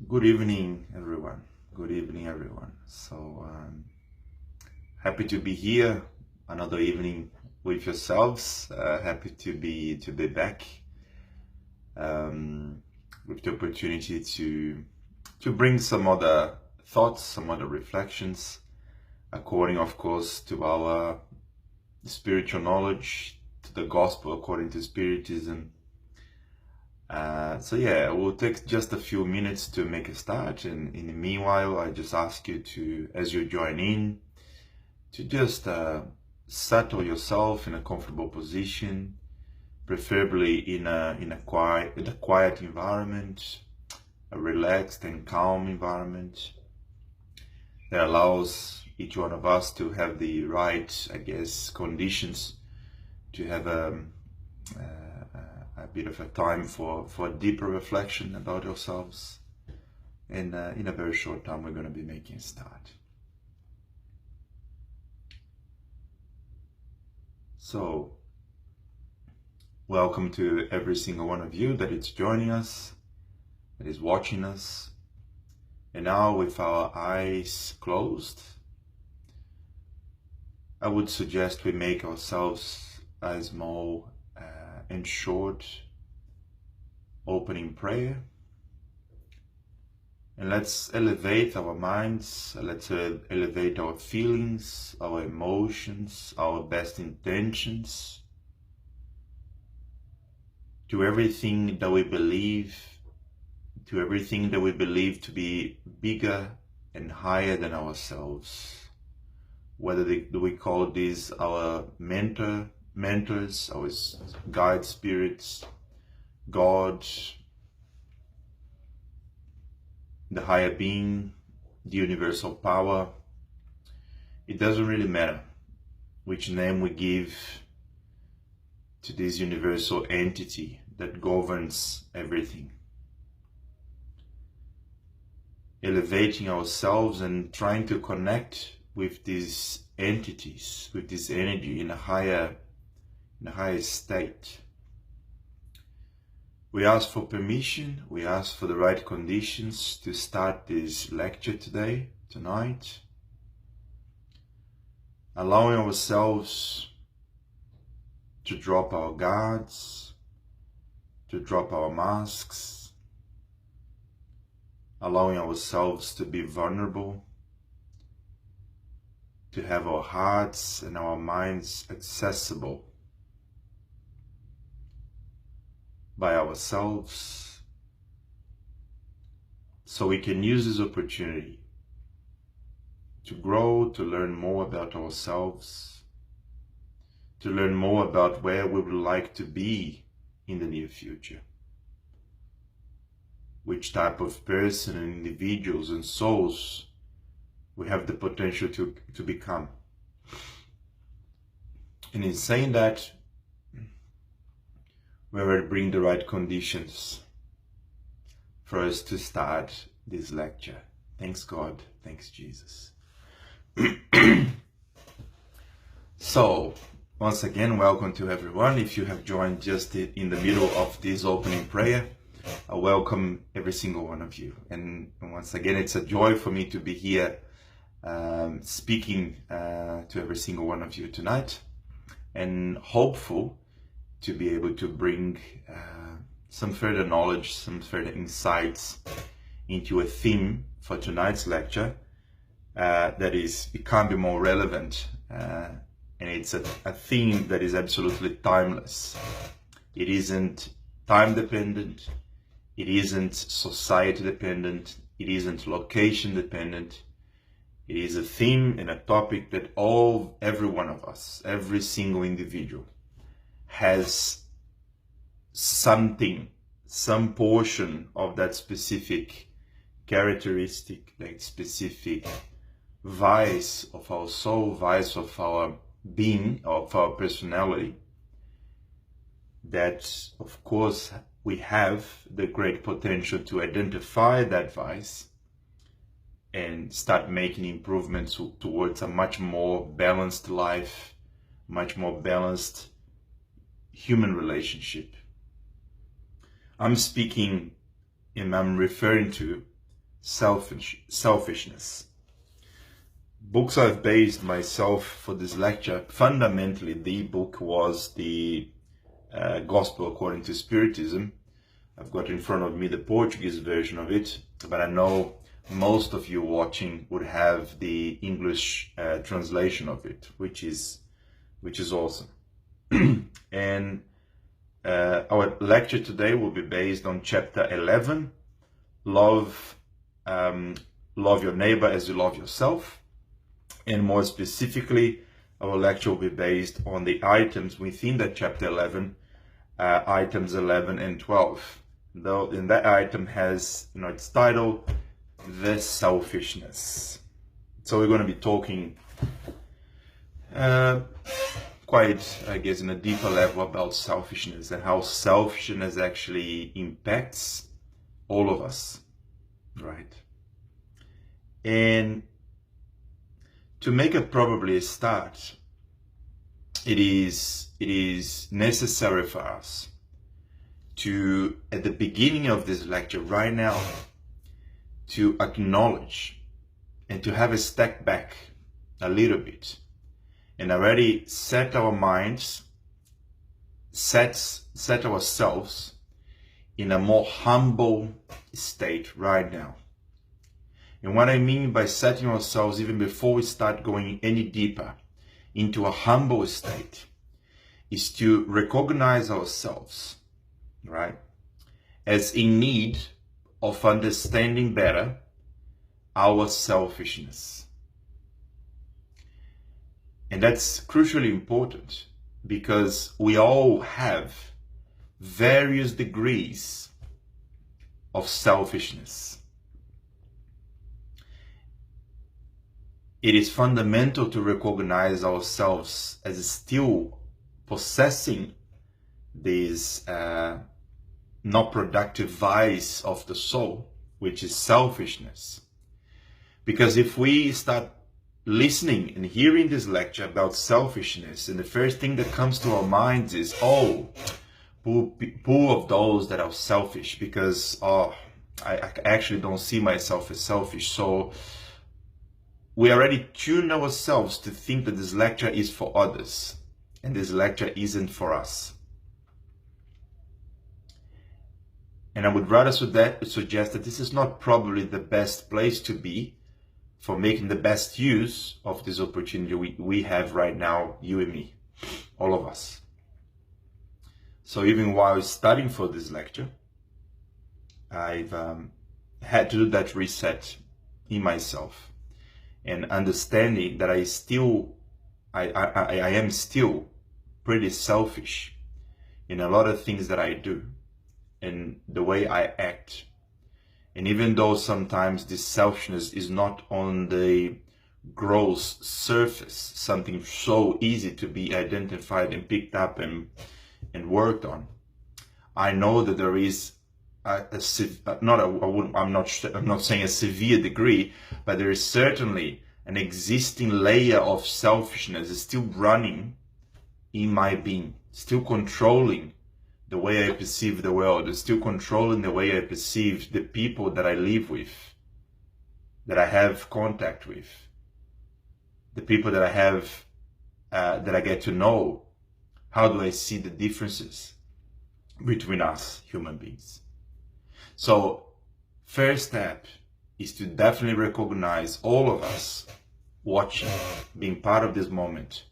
Good evening, everyone. Good evening, everyone. Happy to be here another evening with yourselves. Happy to be back with the opportunity to bring some other thoughts, some other reflections, according, of course, to our spiritual knowledge, to the gospel according to Spiritism. We'll take just a few minutes to make a start, and in the meanwhile, I just ask you to, as you join in, to just settle yourself in a comfortable position, preferably in a quiet environment, a relaxed and calm environment that allows each one of us to have the right, conditions to have a bit of a time for deeper reflection about ourselves. And in a very short time, we're going to be making a start. So, welcome to every single one of you that is joining us, that is watching us. And now, with our eyes closed, I would suggest we make ourselves a small and short opening prayer. And let's elevate our minds, let's elevate our feelings, our emotions, our best intentions to everything that we believe, to be bigger and higher than ourselves. Whether we call these our mentors, our guide spirits, God, the higher being, the universal power. It doesn't really matter which name we give to this universal entity that governs everything. Elevating ourselves and trying to connect with these entities, with this energy in a higher state. We ask for permission, we ask for the right conditions to start this lecture tonight, allowing ourselves to drop our guards, to drop our masks, allowing ourselves to be vulnerable, to have our hearts and our minds accessible by ourselves, so we can use this opportunity to grow, to learn more about ourselves, to learn more about where we would like to be in the near future, which type of person and individuals and souls we have the potential to become. And in saying that, we already bring the right conditions for us to start this lecture. Thanks God, thanks Jesus. So, once again, welcome to everyone. If you have joined just in the middle of this opening prayer, I welcome every single one of you. And once again, it's a joy for me to be here speaking to every single one of you tonight, and hopeful to be able to bring some further knowledge, some further insights into a theme for tonight's lecture that is becoming more relevant, and it's a theme that is absolutely timeless. It isn't time dependent, it isn't society dependent, it isn't location dependent. It is a theme and a topic that every one of us, every single individual, has something, some portion of that specific characteristic, that specific vice of our soul, vice of our being, of our personality, that of course we have the great potential to identify that vice and start making improvements towards a much more balanced life, much more balanced human relationship. I'm speaking and I'm referring to selfishness. Books I've based myself for this lecture, fundamentally the book was the Gospel According to Spiritism. I've got in front of me the Portuguese version of it, but I know most of you watching would have the English translation of it, which is awesome. And our lecture today will be based on chapter 11, love your neighbor as you love yourself. And more specifically, our lecture will be based on the items within that chapter 11, items 11 and 12. Though in that item has, its title, The Selfishness. So we're going to be talking quite, I guess, in a deeper level about selfishness and how selfishness actually impacts all of us, right? And to make it probably a start, it is necessary for us to, at the beginning of this lecture right now, to acknowledge and to have a step back a little bit and already set our minds, set ourselves in a more humble state right now. And what I mean by setting ourselves, even before we start going any deeper into a humble state, is to recognize ourselves, right, as in need of understanding better our selfishness. And that's crucially important because we all have various degrees of selfishness. It is fundamental to recognize ourselves as still possessing this not productive vice of the soul, which is selfishness. Because if we start listening and hearing this lecture about selfishness, and the first thing that comes to our minds is, poor of those that are selfish, because I actually don't see myself as selfish. So we already tune ourselves to think that this lecture is for others, and this lecture isn't for us. And I would rather suggest that this is not probably the best place to be for making the best use of this opportunity we have right now, you and me, all of us. So even while studying for this lecture, I've had to do that reset in myself and understanding that I am still pretty selfish in a lot of things that I do and the way I act. And even though sometimes this selfishness is not on the gross surface, something so easy to be identified and picked up and worked on, I know that there is I'm not saying a severe degree, but there is certainly an existing layer of selfishness still running in my being, still controlling the way I perceive the world, still controlling the way I perceive the people that I live with, that I have contact with, the people that I have, that I get to know. How do I see the differences between us human beings? So, first step is to definitely recognize all of us watching, being part of this moment,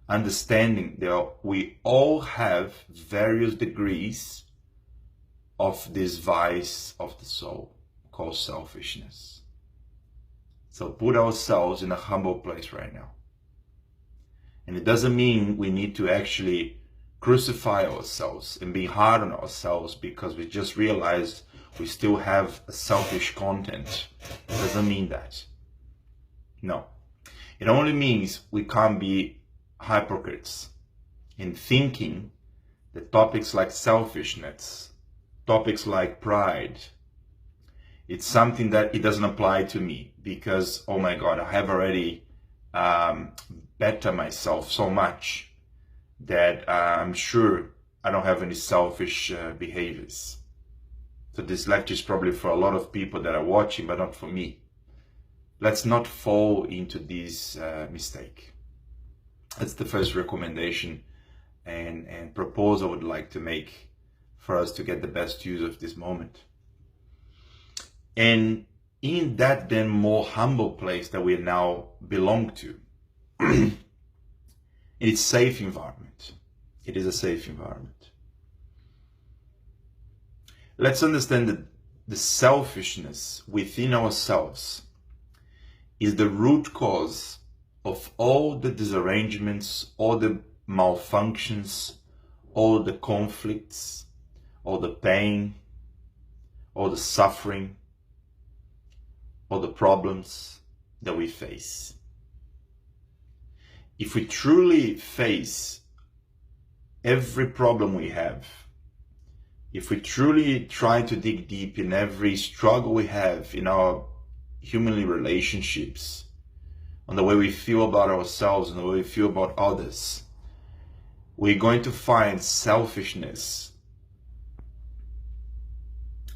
understanding that we all have various degrees of this vice of the soul called selfishness. So put ourselves in a humble place right now. And it doesn't mean we need to actually crucify ourselves and be hard on ourselves because we just realized we still have a selfish content. It doesn't mean that. No. It only means we can't be hypocrites in thinking that topics like selfishness, topics like pride, it's something that it doesn't apply to me because, oh my God, I have already better myself so much that I'm sure I don't have any selfish behaviors. So this lecture is probably for a lot of people that are watching, but not for me. Let's not fall into this mistake. That's the first recommendation and proposal I would like to make for us to get the best use of this moment. And in that then more humble place that we now belong to, it's a safe environment. It is a safe environment. Let's understand that the selfishness within ourselves is the root cause of all the disarrangements, all the malfunctions, all the conflicts, all the pain, all the suffering, all the problems that we face. If we truly face every problem we have, if we truly try to dig deep in every struggle we have in our humanly relationships, on the way we feel about ourselves and the way we feel about others, we're going to find selfishness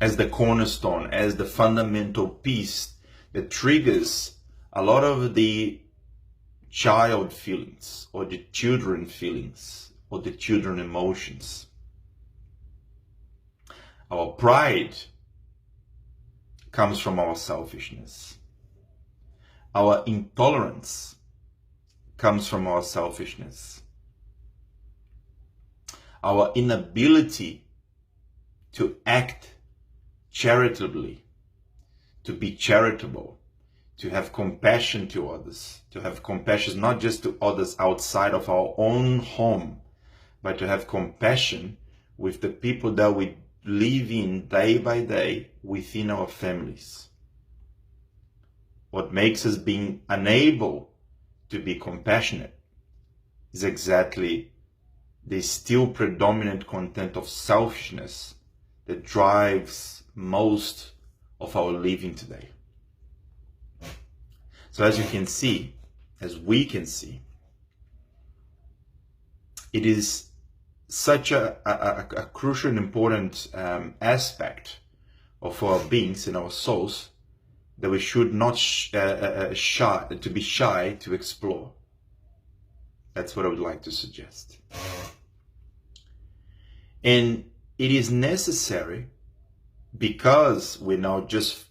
as the cornerstone, as the fundamental piece that triggers a lot of the child feelings or the children feelings or the children emotions. Our pride comes from our selfishness. Our intolerance comes from our selfishness. Our inability to act charitably, to be charitable, to have compassion to others, to have compassion not just to others outside of our own home, but to have compassion with the people that we live in day by day within our families. What makes us being unable to be compassionate is exactly the still predominant content of selfishness that drives most of our living today. So as you can see, as we can see, it is such a crucial and important aspect of our beings and our souls that we should not be shy to explore. That's what I would like to suggest. And it is necessary because we now just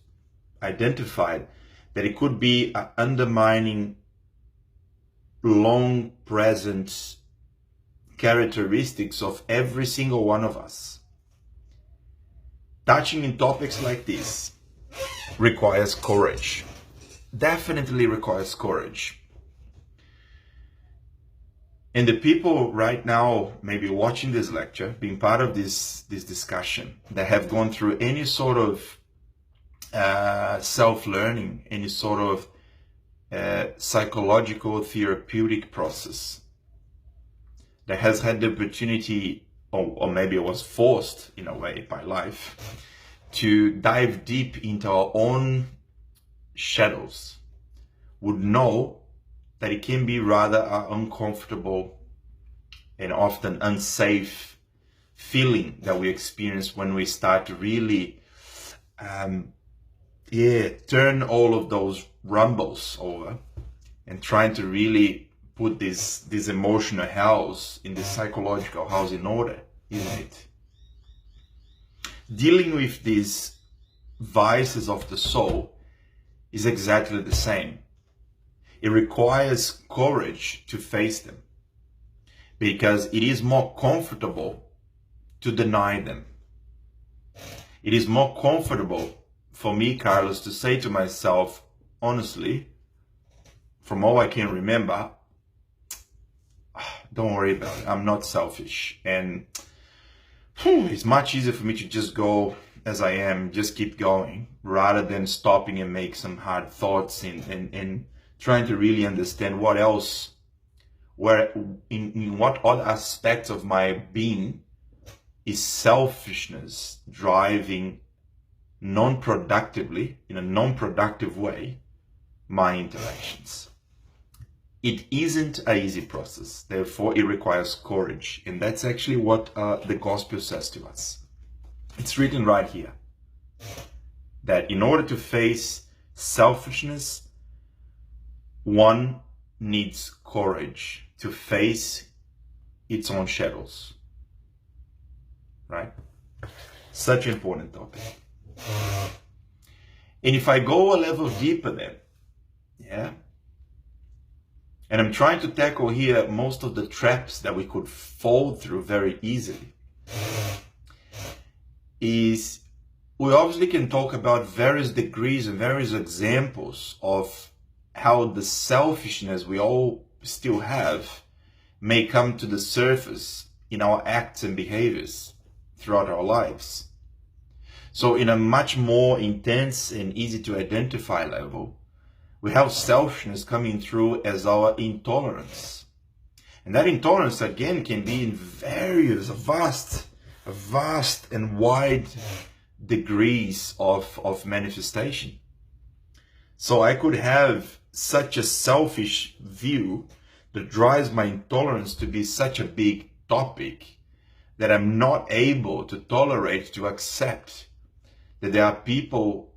identified that it could be an undermining, long present characteristics of every single one of us. Touching in topics like this requires courage. Definitely requires courage. And the people right now, maybe watching this lecture, being part of this discussion, that have gone through any sort of self-learning, any sort of psychological therapeutic process, that has had the opportunity, or maybe it was forced in a way by life, to dive deep into our own shadows, would know that it can be rather an uncomfortable and often unsafe feeling that we experience when we start to really turn all of those rumbles over and trying to really put this emotional house in this psychological house in order, isn't it? Dealing with these vices of the soul is exactly the same. It requires courage to face them because it is more comfortable to deny them. It is more comfortable for me, Carlos, to say to myself, honestly, from all I can remember, don't worry about it. I'm not selfish. And it's much easier for me to just go as I am, just keep going, rather than stopping and make some hard thoughts and trying to really understand what else, where in what other aspects of my being is selfishness driving non-productively, in a non-productive way, my interactions. It isn't an easy process, therefore it requires courage. And that's actually what the gospel says to us. It's written right here. that in order to face selfishness, one needs courage to face its own shadows. Right? Such an important topic. And if I go a level deeper then, yeah, and I'm trying to tackle here most of the traps that we could fall through very easily, is we obviously can talk about various degrees and various examples of how the selfishness we all still have may come to the surface in our acts and behaviors throughout our lives. So in a much more intense and easy to identify level, we have selfishness coming through as our intolerance. And that intolerance again can be in various vast and wide degrees of manifestation. So I could have such a selfish view that drives my intolerance to be such a big topic that I'm not able to tolerate, to accept that there are people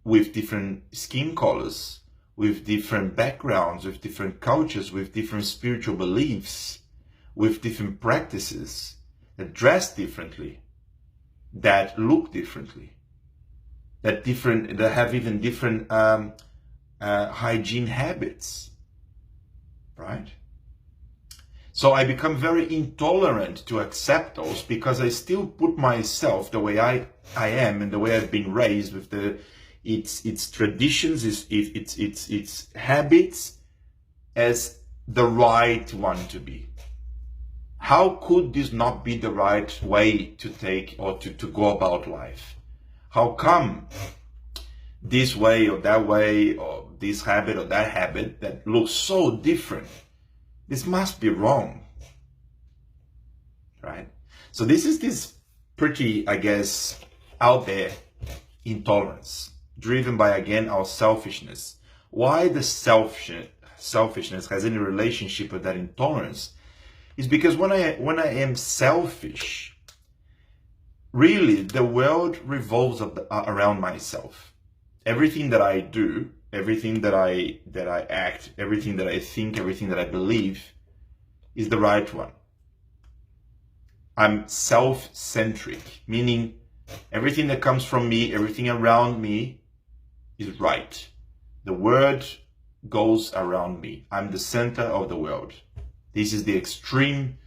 with different skin colors, with different backgrounds, with different cultures, with different spiritual beliefs, with different practices, that dress differently, that look differently, that have even different hygiene habits, right? So I become very intolerant to accept those because I still put myself the way I am and the way I've been raised with its traditions, its habits as the right one to be. How could this not be the right way to take or to go about life? How come this way or that way, or this habit or that habit that looks so different? This must be wrong, right? So this is this pretty, I guess, out there intolerance, driven by, again, our selfishness. Why the selfishness has any relationship with that intolerance is because when I am selfish, really the world revolves around myself. Everything that I do, everything that I act, everything that I think, everything that I believe is the right one. I'm self-centric, meaning everything that comes from me, everything around me is right. The world goes around me. I'm the center of the world. This is the extreme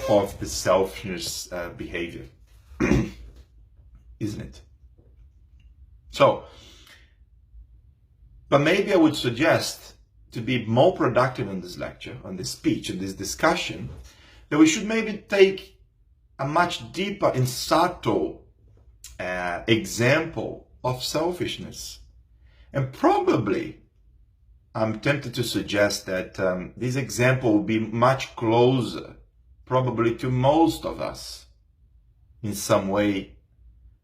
of the selfishness behavior, isn't it? So, but maybe I would suggest, to be more productive in this lecture, on this speech, in this discussion, that we should maybe take a much deeper and subtle example of selfishness. And probably, I'm tempted to suggest that this example will be much closer, probably, to most of us in some way,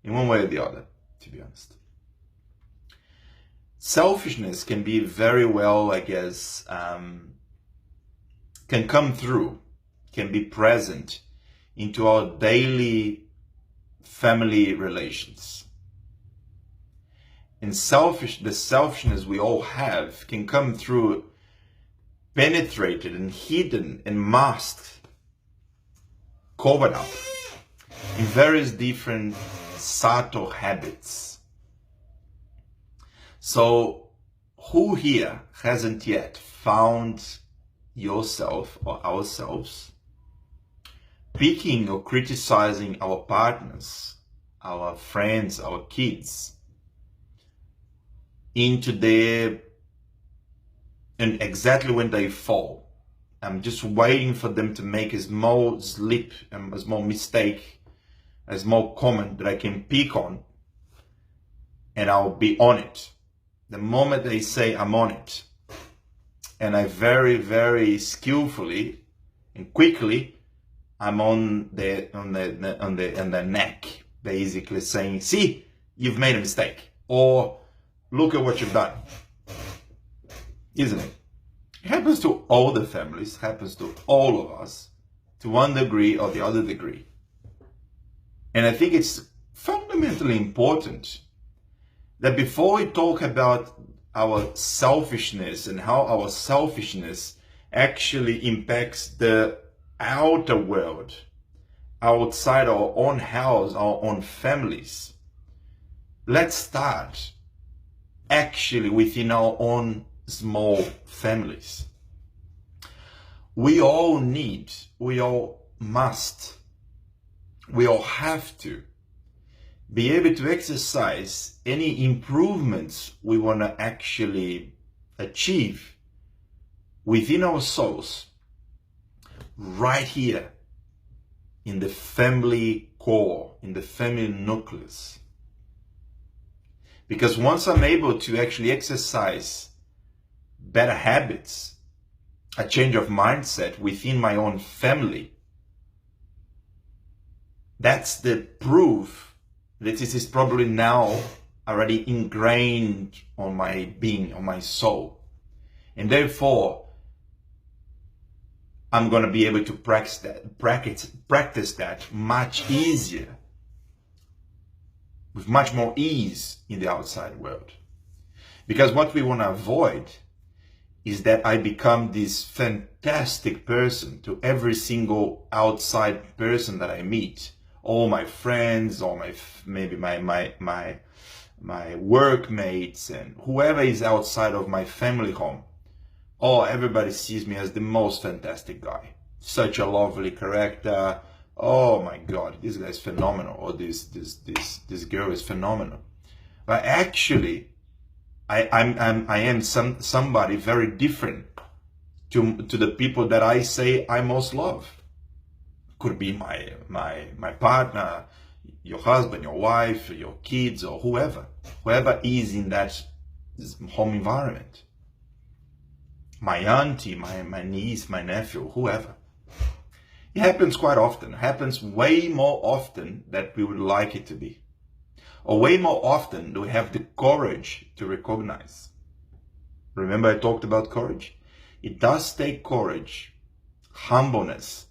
in one way or the other, to be honest. Selfishness can be very well, I guess, can come through, can be present into our daily family relations. And the selfishness we all have can come through, penetrated and hidden and masked, covered up in various different subtle habits. So who here hasn't yet found yourself or ourselves picking or criticizing our partners, our friends, our kids, into their, and exactly when they fall, I'm just waiting for them to make a small slip, a small mistake, a small comment that I can pick on, and I'll be on it. The moment they say I'm on it, and I very, very skillfully and quickly, I'm on the neck, basically saying, see, you've made a mistake, or look at what you've done. Isn't it? It happens to all the families, happens to all of us, to one degree or the other degree. And I think it's fundamentally important that before we talk about our selfishness and how our selfishness actually impacts the outer world, outside our own house, our own families, let's start actually within our own small families. We all need, we all must, we all have to be able to exercise any improvements we want to actually achieve within our souls right here in the family core, in the family nucleus. Because once I'm able to actually exercise better habits, a change of mindset within my own family, that's the proof that this is probably now already ingrained on my being, on my soul. And therefore, I'm going to be able to practice that much easier, with much more ease in the outside world. Because what we want to avoid is that I become this fantastic person to every single outside person that I meet. All my friends, all maybe my workmates, and whoever is outside of my family home. Oh, everybody sees me as the most fantastic guy. Such a lovely character. Oh my God, this guy is phenomenal. Or this girl is phenomenal. But actually, I am somebody very different to the people that I say I most love. Could be my partner, your husband, your wife, your kids, or whoever is in that home environment. My auntie, my niece, my nephew, whoever. It happens quite often. It happens way more often than we would like it to be. Or way more often do we have the courage to recognize. Remember I talked about courage? It does take courage, humbleness,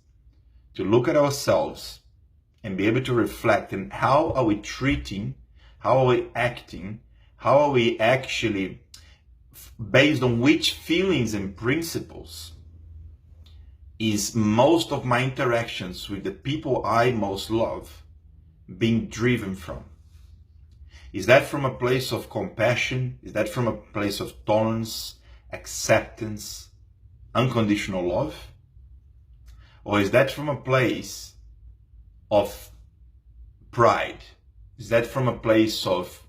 to look at ourselves and be able to reflect on how are we treating, how are we acting, how are we actually, based on which feelings and principles is most of my interactions with the people I most love being driven from. Is that from a place of compassion? Is that from a place of tolerance, acceptance, unconditional love? Or is that from a place of pride? Is that from a place of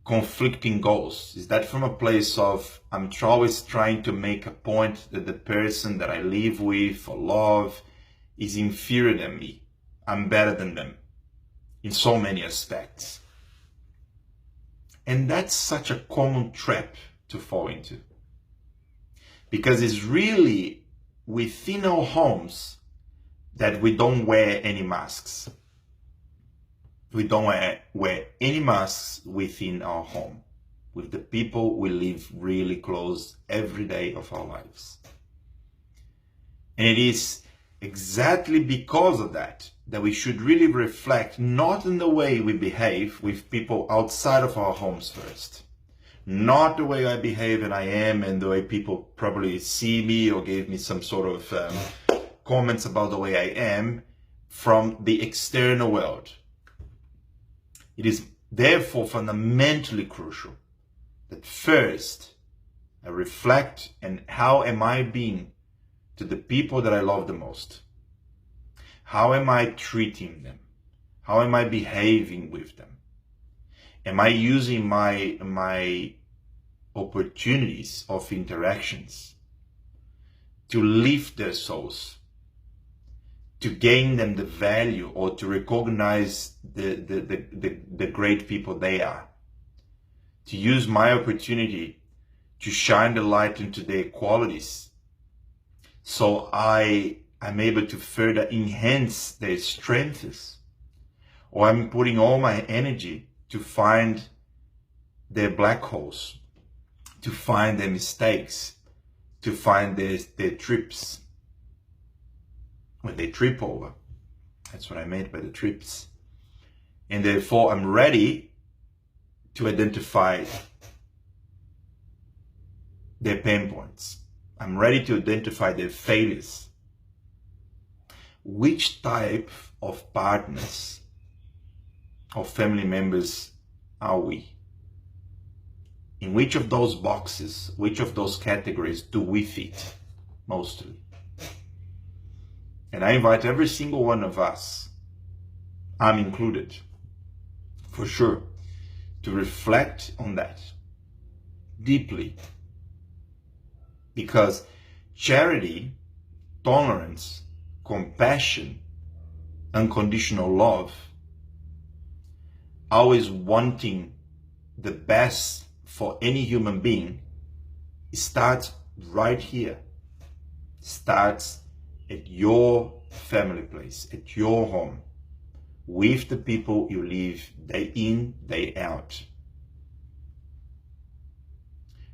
conflicting goals? Is that from a place of I'm always trying to make a point that the person that I live with or love is inferior than me? I'm better than them in so many aspects. And that's such a common trap to fall into. Because it's really within our homes that we don't wear any masks. We don't wear any masks within our home, with the people we live really close every day of our lives. And it is exactly because of that we should really reflect not in the way we behave with people outside of our homes first. Not the way I behave and I am, and the way people probably see me or gave me some sort of comments about the way I am from the external world. It is therefore fundamentally crucial that first I reflect on how am I being to the people that I love the most. How am I treating them? How am I behaving with them? Am I using my opportunities of interactions to lift their souls, to gain them the value or to recognize the great people they are, to use my opportunity to shine the light into their qualities so I'm able to further enhance their strengths, or I'm putting all my energy to find their black holes, to find their mistakes, to find their trips, when they trip over. That's what I meant by the trips. And therefore I'm ready to identify their pain points. I'm ready to identify their failures. Which type of partners or family members are we? In which of those boxes, which of those categories do we fit mostly? And I invite every single one of us, I'm included, for sure, to reflect on that deeply. Because charity, tolerance, compassion, unconditional love, always wanting the best for any human being, it starts right here. Starts at your family place, at your home, with the people you live day in, day out.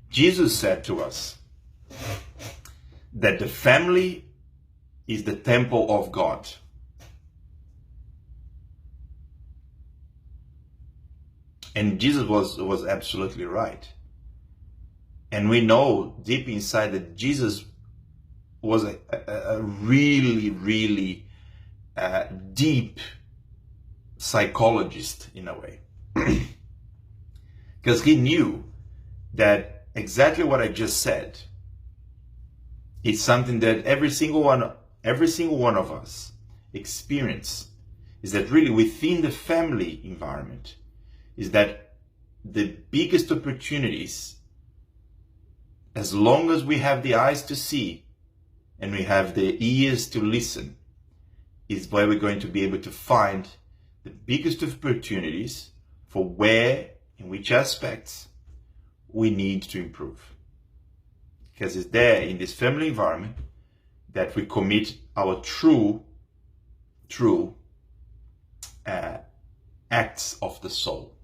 Jesus said to us that the family is the temple of God. And Jesus was absolutely right. And we know deep inside that Jesus was a really, really deep psychologist in a way. Because he knew that exactly what I just said is something that every single one of us experience, is that really within the family environment, is that the biggest opportunities, as long as we have the eyes to see and we have the ears to listen, is where we're going to be able to find the biggest opportunities for where, in which aspects we need to improve. Because it's there in this family environment that we commit our true acts of the soul,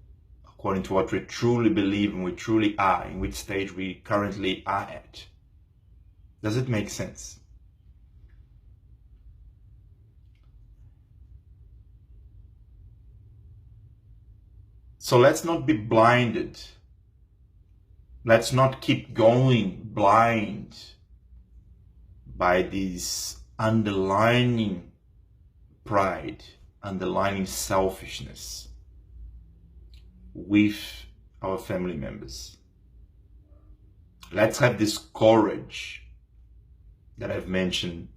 according to what we truly believe and we truly are, in which stage we currently are at. Does it make sense? So let's not be blinded. Let's not keep going blind by this underlying pride, underlying selfishness with our family members. Let's have this courage that I've mentioned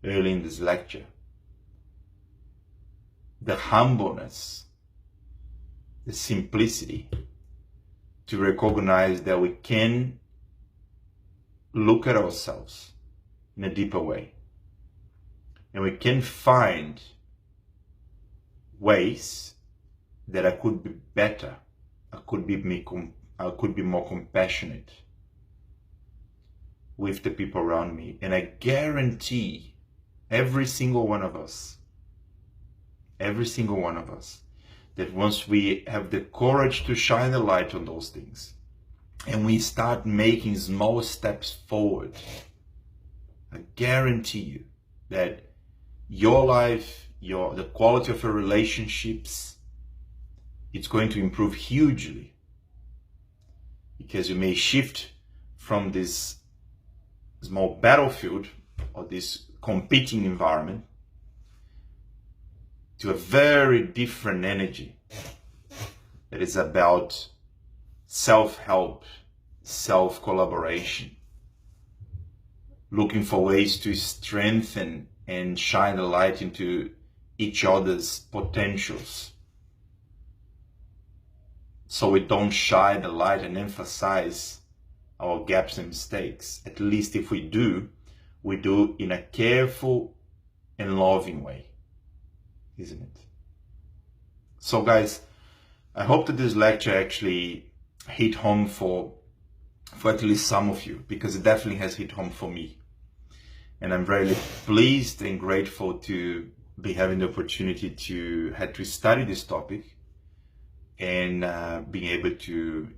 early in this lecture. The humbleness, the simplicity to recognize that we can look at ourselves in a deeper way. And we can find ways that I could be better, I could be more compassionate with the people around me. And I guarantee every single one of us, that once we have the courage to shine the light on those things, and we start making small steps forward, I guarantee you that your life, the quality of your relationships, it's going to improve hugely. Because you may shift from this small battlefield or this competing environment to a very different energy that is about self-help, self-collaboration, looking for ways to strengthen and shine a light into each other's potentials, so we don't shine the light and emphasize our gaps and mistakes. At least if we do, we do in a careful and loving way, isn't it? So guys, I hope that this lecture actually hit home for at least some of you, because it definitely has hit home for me. And I'm very pleased and grateful to be having the opportunity to study this topic and being able to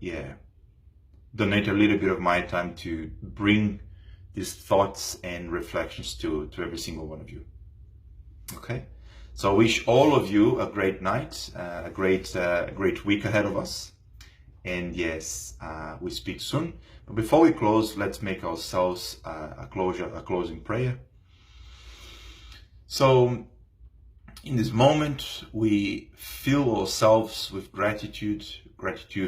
donate a little bit of my time to bring these thoughts and reflections to every single one of you. Okay, so I wish all of you a great night, a great week ahead of us, And yes, we speak soon. But before we close, let's make ourselves a closing prayer. So in this moment, we fill ourselves with gratitude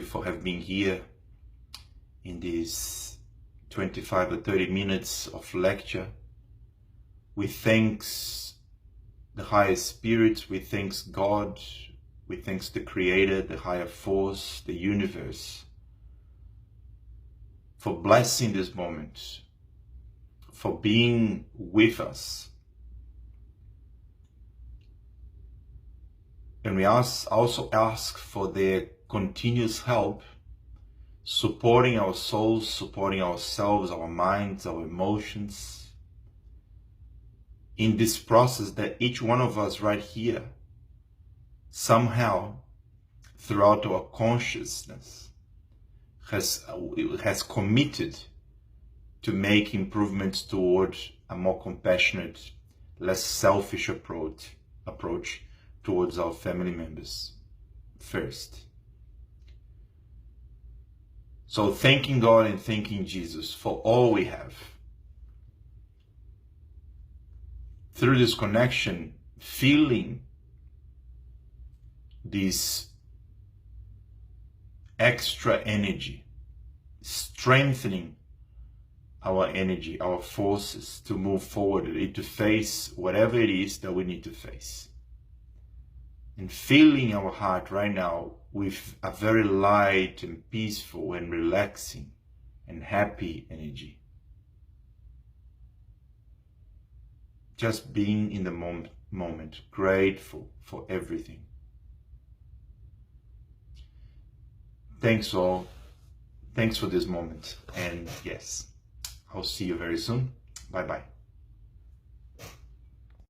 for having been here in these 25 or 30 minutes of lecture. We thank the highest spirit, we thank God, we thank the Creator, the higher force, the universe, for blessing this moment, for being with us. And we also ask for their continuous help, supporting our souls, supporting ourselves, our minds, our emotions, in this process that each one of us right here, somehow, throughout our consciousness, has committed to make improvements toward a more compassionate, less selfish approach towards our family members first. So thanking God and thanking Jesus for all we have. Through this connection, feeling this extra energy, strengthening our energy, our forces to move forward, to face whatever it is that we need to face. And filling our heart right now with a very light and peaceful and relaxing and happy energy. Just being in the moment, grateful for everything. Thanks all. Thanks for this moment. And yes, I'll see you very soon. Bye-bye.